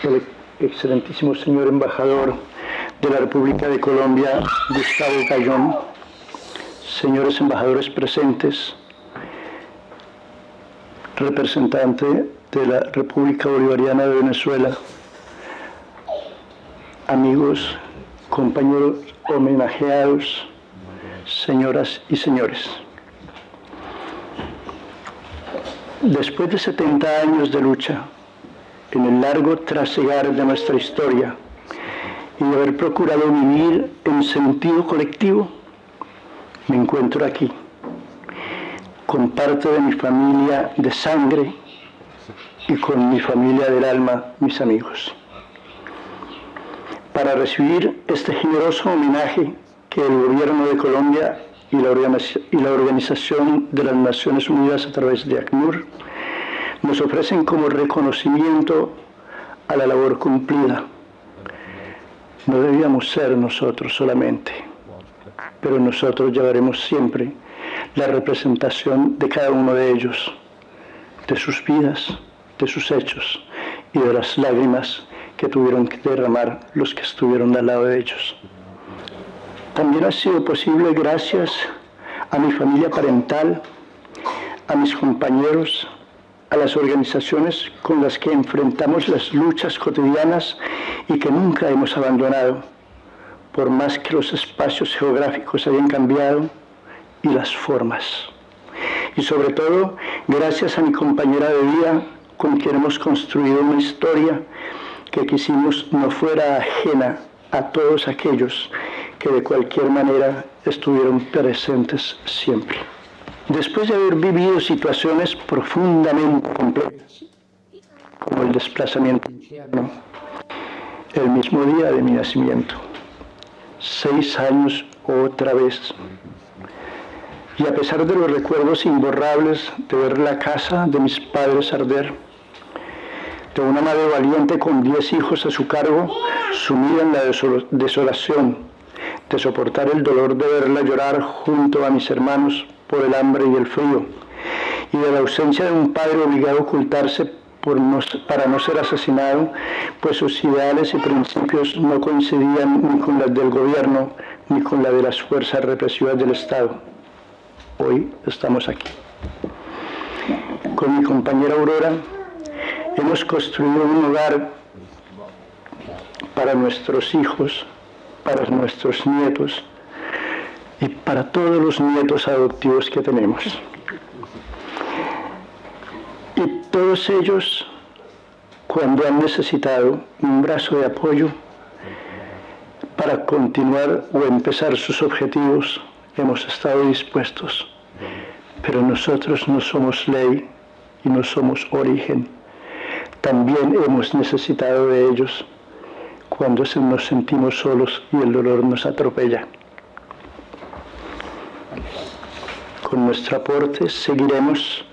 el excelentísimo señor embajador de la República de Colombia, Gustavo Gallón, señores embajadores presentes, representante de la República Bolivariana de Venezuela, amigos, compañeros homenajeados, señoras y señores. Después de 70 años de lucha, en el largo trasegar de nuestra historia y de haber procurado vivir en sentido colectivo, me encuentro aquí, con parte de mi familia de sangre y con mi familia del alma, mis amigos, para recibir este generoso homenaje que el Gobierno de Colombia y la Organización de las Naciones Unidas a través de ACNUR nos ofrecen como reconocimiento a la labor cumplida. No debíamos ser nosotros solamente, pero nosotros llevaremos siempre la representación de cada uno de ellos, de sus vidas, de sus hechos y de las lágrimas que tuvieron que derramar los que estuvieron al lado de ellos. También ha sido posible gracias a mi familia parental, a mis compañeros, a las organizaciones con las que enfrentamos las luchas cotidianas y que nunca hemos abandonado, por más que los espacios geográficos hayan cambiado y las formas. Y sobre todo, gracias a mi compañera de vida, con quien hemos construido una historia que quisimos no fuera ajena a todos aquellos que de cualquier manera estuvieron presentes siempre. Después de haber vivido situaciones profundamente complejas, como el desplazamiento interno, el mismo día de mi nacimiento, 6 años otra vez, y a pesar de los recuerdos imborrables de ver la casa de mis padres arder, de una madre valiente con 10 hijos a su cargo, sumida en la desolación, de soportar el dolor de verla llorar junto a mis hermanos por el hambre y el frío, y de la ausencia de un padre obligado a ocultarse para no ser asesinado, pues sus ideales y principios no coincidían ni con las del gobierno ni con la de las fuerzas represivas del Estado. Hoy estamos aquí. Con mi compañera Aurora hemos construido un hogar para nuestros hijos, para nuestros nietos y para todos los nietos adoptivos que tenemos. Y todos ellos, cuando han necesitado un brazo de apoyo para continuar o empezar sus objetivos, hemos estado dispuestos. Pero nosotros no somos ley y no somos origen. También hemos necesitado de ellos cuando nos sentimos solos y el dolor nos atropella. Con nuestro aporte seguiremos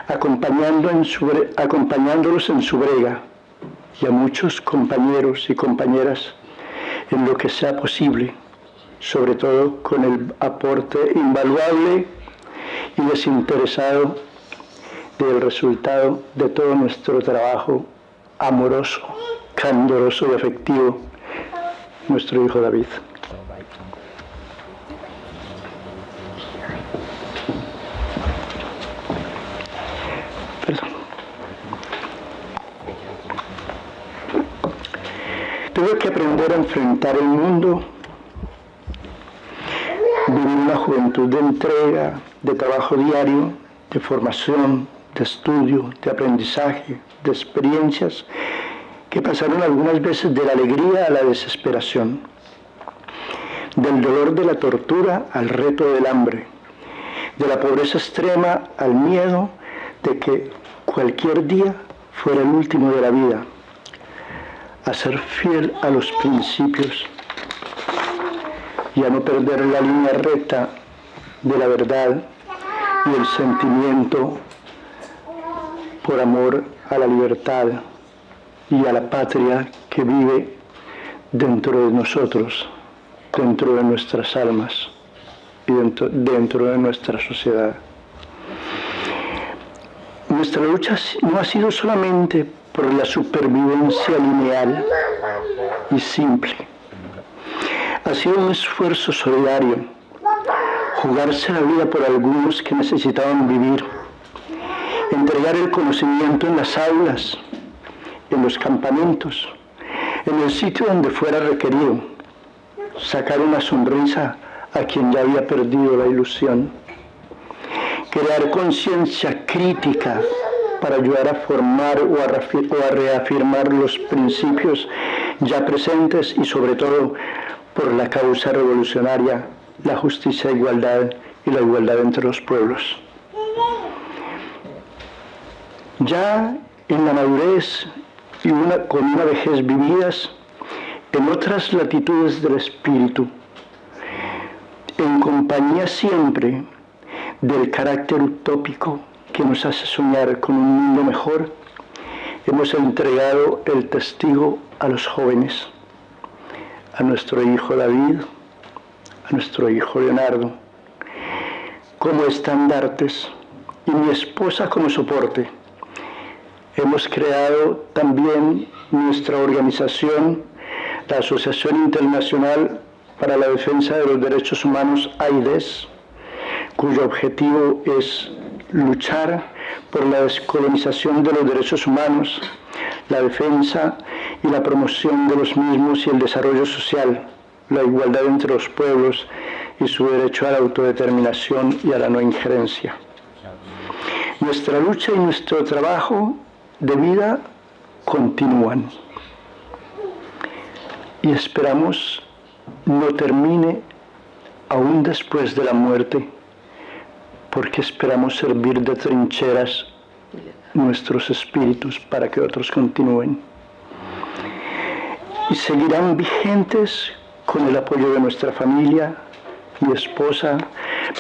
acompañándolos en su brega y a muchos compañeros y compañeras en lo que sea posible, sobre todo con el aporte invaluable y desinteresado del resultado de todo nuestro trabajo amoroso, candoroso y afectivo, nuestro hijo David. Perdón. Tuve que aprender a enfrentar el mundo, vivir una juventud de entrega, de trabajo diario, de formación, de estudio, de aprendizaje, de experiencias que pasaron algunas veces de la alegría a la desesperación, del dolor de la tortura al reto del hambre, de la pobreza extrema al miedo de que cualquier día fuera el último de la vida, a ser fiel a los principios y a no perder la línea recta de la verdad y el sentimiento por amor a la libertad y a la patria que vive dentro de nosotros, dentro de nuestras almas y dentro de nuestra sociedad. Nuestra lucha no ha sido solamente por la supervivencia lineal y simple. Ha sido un esfuerzo solidario, jugarse la vida por algunos que necesitaban vivir, entregar el conocimiento en las aulas, en los campamentos, en el sitio donde fuera requerido, sacar una sonrisa a quien ya había perdido la ilusión, crear conciencia crítica para ayudar a formar o a reafirmar los principios ya presentes y sobre todo por la causa revolucionaria, la justicia, igualdad y la igualdad entre los pueblos. Ya en la madurez y con una vejez vividas en otras latitudes del espíritu, en compañía siempre del carácter utópico que nos hace soñar con un mundo mejor, hemos entregado el testigo a los jóvenes, a nuestro hijo David, a nuestro hijo Leonardo, como estandartes y mi esposa como soporte. Hemos creado también nuestra organización, la Asociación Internacional para la Defensa de los Derechos Humanos, AIDS, cuyo objetivo es luchar por la descolonización de los derechos humanos, la defensa y la promoción de los mismos y el desarrollo social, la igualdad entre los pueblos y su derecho a la autodeterminación y a la no injerencia. Nuestra lucha y nuestro trabajo de vida continúan y esperamos no termine aún después de la muerte, porque esperamos servir de trincheras nuestros espíritus para que otros continúen. Y seguirán vigentes con el apoyo de nuestra familia, mi esposa,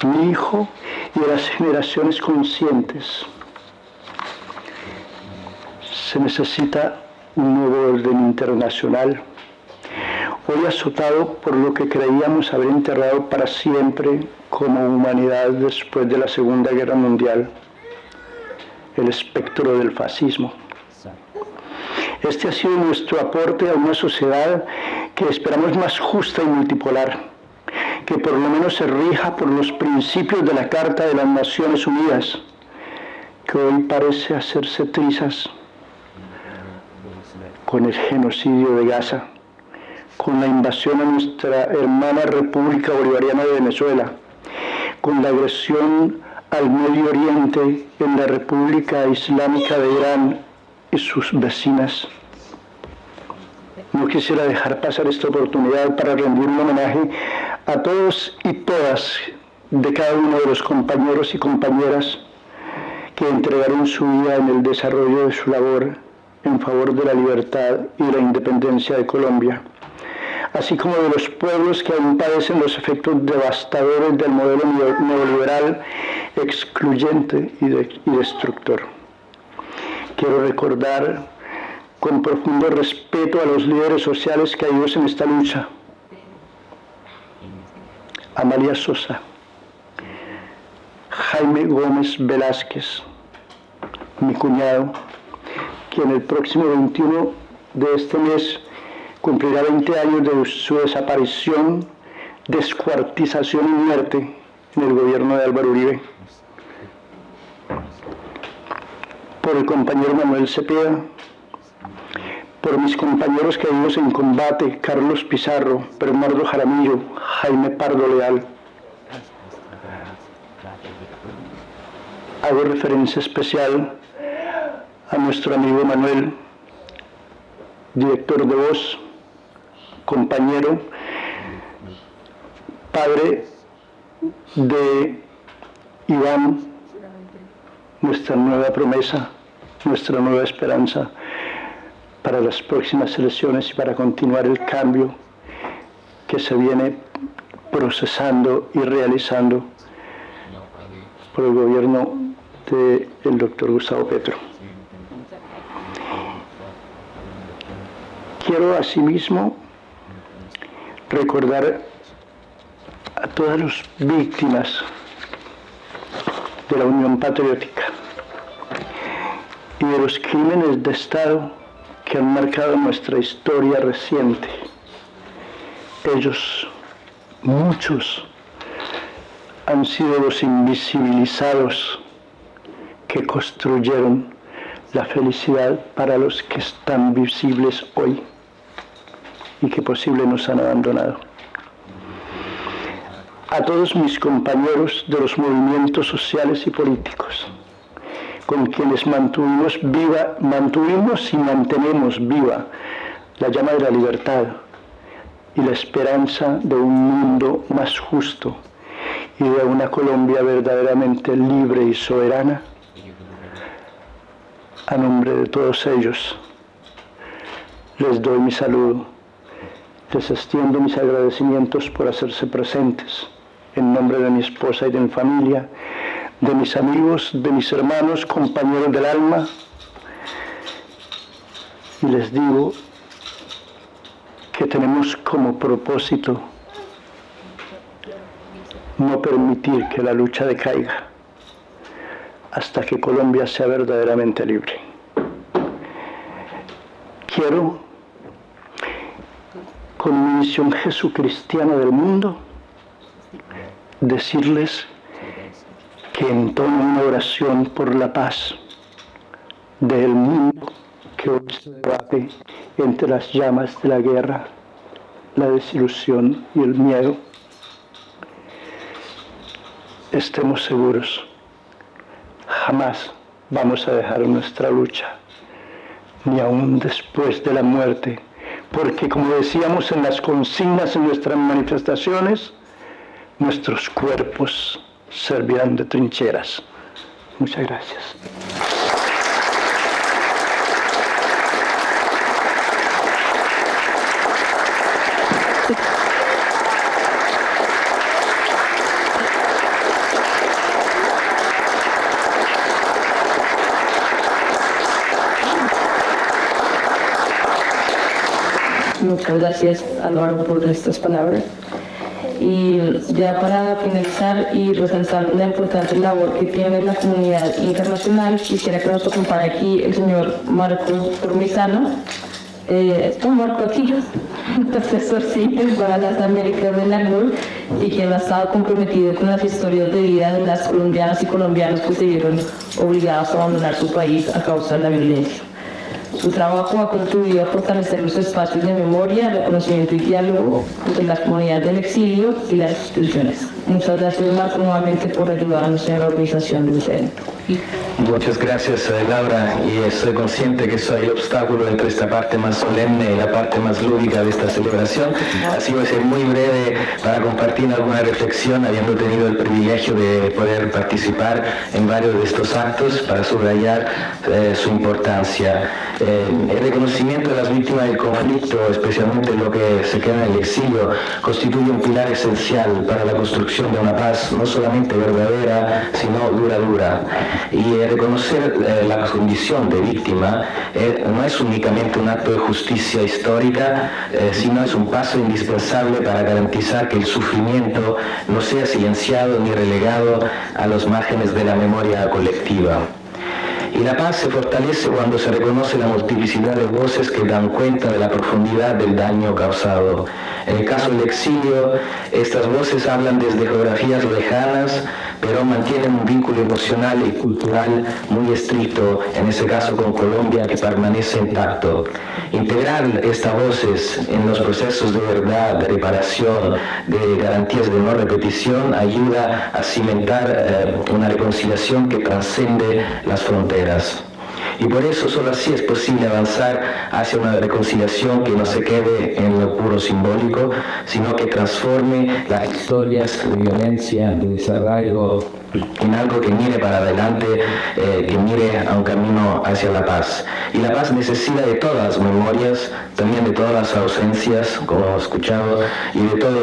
mi hijo y de las generaciones conscientes. Se necesita un nuevo orden internacional, hoy azotado por lo que creíamos haber enterrado para siempre como humanidad después de la Segunda Guerra Mundial, el espectro del fascismo. Este ha sido nuestro aporte a una sociedad que esperamos más justa y multipolar, que por lo menos se rija por los principios de la Carta de las Naciones Unidas, que hoy parece hacerse trizas con el genocidio de Gaza, con la invasión a nuestra hermana República Bolivariana de Venezuela, con la agresión al Medio Oriente en la República Islámica de Irán y sus vecinas. No quisiera dejar pasar esta oportunidad para rendir un homenaje a todos y todas de cada uno de los compañeros y compañeras que entregaron su vida en el desarrollo de su labor en favor de la libertad y la independencia de Colombia, así como de los pueblos que aún padecen los efectos devastadores del modelo neoliberal excluyente y destructor. Quiero recordar con profundo respeto a los líderes sociales caídos en esta lucha. Amalia Sosa, Jaime Gómez Velázquez, mi cuñado, quien el próximo 21 de este mes cumplirá 20 años de su desaparición, descuartización y muerte en el gobierno de Álvaro Uribe. Por el compañero Manuel Cepeda, por mis compañeros caídos en combate, Carlos Pizarro, Bernardo Jaramillo, Jaime Pardo Leal. Hago referencia especial a nuestro amigo Manuel, director de voz, compañero, padre de Iván, nuestra nueva promesa, nuestra nueva esperanza para las próximas elecciones y para continuar el cambio que se viene procesando y realizando por el gobierno del doctor Gustavo Petro. Quiero asimismo recordar a todas las víctimas de la Unión Patriótica y de los crímenes de Estado que han marcado nuestra historia reciente. Ellos, muchos, han sido los invisibilizados que construyeron la felicidad para los que están visibles hoy y que posible nos han abandonado. A todos mis compañeros de los movimientos sociales y políticos, con quienes mantuvimos y mantenemos viva la llama de la libertad y la esperanza de un mundo más justo y de una Colombia verdaderamente libre y soberana. A nombre de todos ellos, les doy mi saludo, les extiendo mis agradecimientos por hacerse presentes en nombre de mi esposa y de mi familia, de mis amigos, de mis hermanos, compañeros del alma, y les digo que tenemos como propósito no permitir que la lucha decaiga hasta que Colombia sea verdaderamente libre. Quiero, con mi misión jesucristiana del mundo, decirles que entono una oración por la paz del mundo que hoy se debate entre las llamas de la guerra, la desilusión y el miedo. Estemos seguros, jamás vamos a dejar nuestra lucha, ni aún después de la muerte, porque como decíamos en las consignas en nuestras manifestaciones, nuestros cuerpos servirán de trincheras. Muchas gracias. Muchas gracias, Álvaro, por estas palabras. Y ya para finalizar y resaltar la importante labor que tiene la comunidad internacional, quisiera que nos acompañe aquí el señor Marco Turmisano. Marco aquí, profesor civil para las Américas de la ACNUR, y quien ha estado comprometido con las historias de vida de las colombianas y colombianos que se vieron obligados a abandonar su país a causa de la violencia. Su trabajo ha contribuido a fortalecer los espacios de memoria, reconocimiento y diálogo entre las comunidades del exilio y las instituciones. Muchas gracias, Marco, nuevamente por ayudarnos en la organización del evento. Muchas gracias, Laura, y estoy consciente que soy el obstáculo entre esta parte más solemne y la parte más lúdica de esta celebración. Así voy a ser muy breve para compartir alguna reflexión, habiendo tenido el privilegio de poder participar en varios de estos actos para subrayar su importancia. El reconocimiento de las víctimas del conflicto, especialmente lo que se queda en el exilio, constituye un pilar esencial para la construcción de una paz no solamente verdadera, sino duradera. Y reconocer la condición de víctima no es únicamente un acto de justicia histórica, sino es un paso indispensable para garantizar que el sufrimiento no sea silenciado ni relegado a los márgenes de la memoria colectiva. Y la paz se fortalece cuando se reconoce la multiplicidad de voces que dan cuenta de la profundidad del daño causado. En el caso del exilio, estas voces hablan desde geografías lejanas, pero mantienen un vínculo emocional y cultural muy estricto, en ese caso con Colombia, que permanece intacto. Integrar estas voces en los procesos de verdad, de reparación, de garantías de no repetición, ayuda a cimentar una reconciliación que trascende las fronteras. Y por eso solo así es posible avanzar hacia una reconciliación que no se quede en lo puro simbólico, sino que transforme las historias de violencia, de desarraigo, en algo que mire para adelante, que mire a un camino hacia la paz. Y la paz necesita de todas las memorias, también de todas las ausencias, como hemos escuchado, y de toda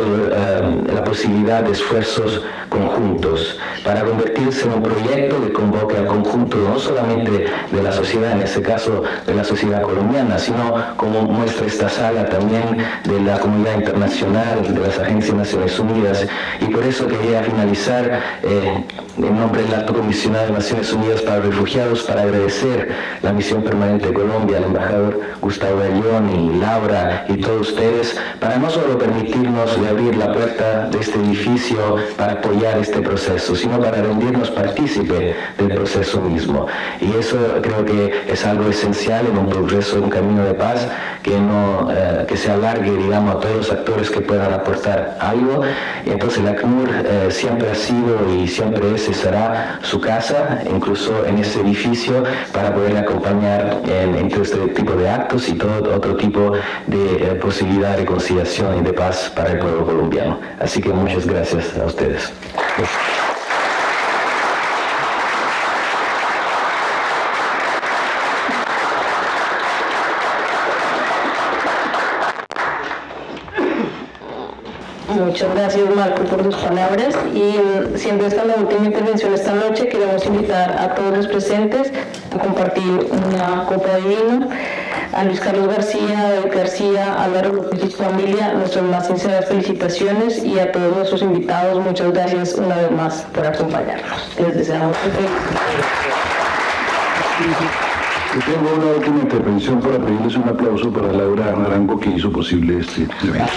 la posibilidad de esfuerzos conjuntos, para convertirse en un proyecto que convoque al conjunto no solamente de la sociedad, en este caso de la sociedad colombiana, sino, como muestra esta sala, también de la comunidad internacional, de las agencias de Naciones Unidas. Y por eso quería finalizar en nombre del Alto Comisionado de Naciones Unidas para Refugiados, para agradecer la Misión Permanente de Colombia, al embajador Gustavo Ayllón y Laura y todos ustedes, para no solo permitirnos de abrir la puerta de este edificio para apoyar este proceso, sino para rendirnos partícipe del proceso mismo. Y eso creo que es algo esencial en un progreso, en un camino de paz, que se alargue, digamos, a todos los actores que puedan aportar algo. Y entonces la ACNUR siempre ha sido y siempre es y será su casa, incluso en ese edificio, para poder acompañar en todo este tipo de actos y todo otro tipo de posibilidad de reconciliación y de paz para el pueblo colombiano. Así que muchas gracias a ustedes. Muchas gracias, Marco, por tus palabras. Y siendo esta la última intervención esta noche, queremos invitar a todos los presentes a compartir una copa de vino. A Luis Carlos García, David García, Álvaro López y su familia, nuestras más sinceras felicitaciones, y a todos nuestros invitados, muchas gracias una vez más por acompañarnos. Les deseamos un feliz día. Yo tengo una última intervención para pedirles un aplauso para Laura Naranjo, que hizo posible este evento.